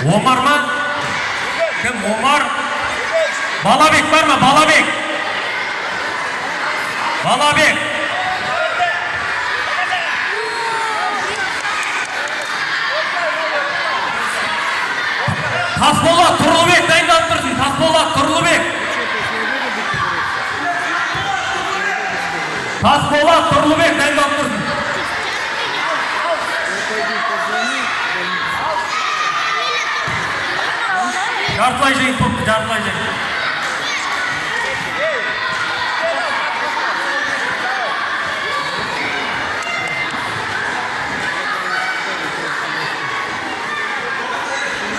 Омар ма? Кім Омар? Балабек бар ма? Балабек. Балабек. Тасболат Тұрлыбек дайындалып тұрсын. Тасболат Тұрлыбек. Тасболат Тұрлыбек дайындалып тұрсын. Жартылай жайын топты, жартылай жайын.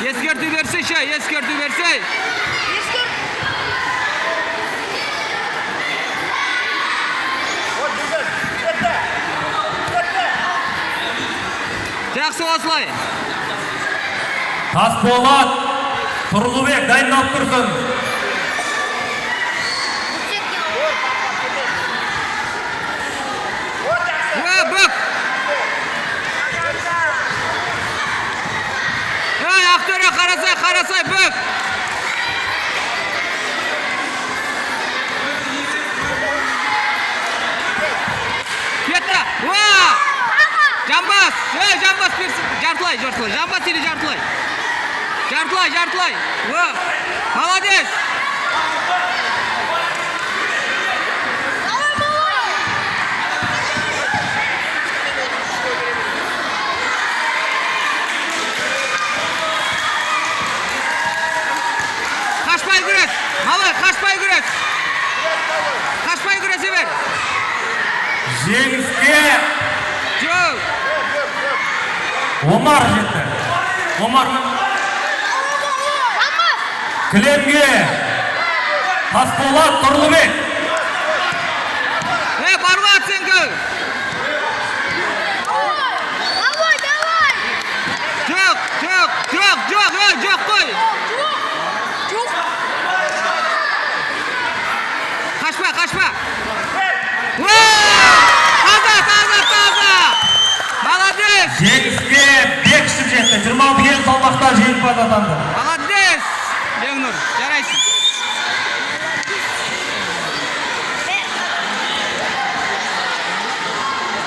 Eskерту берсе, eskерту берсе. Жақсы осылай. Тасболат Тұрлыбек дайындалып тұрсын. Бүк. Ақтөре қарасай, бүк. Кетті. Жамбас. Жамбас берсін. Жартылай. Жамбас или жартылай. Жартылай. Молодец. Қашпай күрес. Малы, қашпай күрес. Қашпай күресе бер. Жеңіске Жоқ. Омар жетті. Омар ма? Кілемге Тасболат Тұрлыбек. Барма оценка. Жоқ қой. Қашпа. Таза. Молодец. Жеңіске Бекішев жетті. 26 келі салмақта жеңімпаз атанды. Молодец. Бекнұр, жарайсың.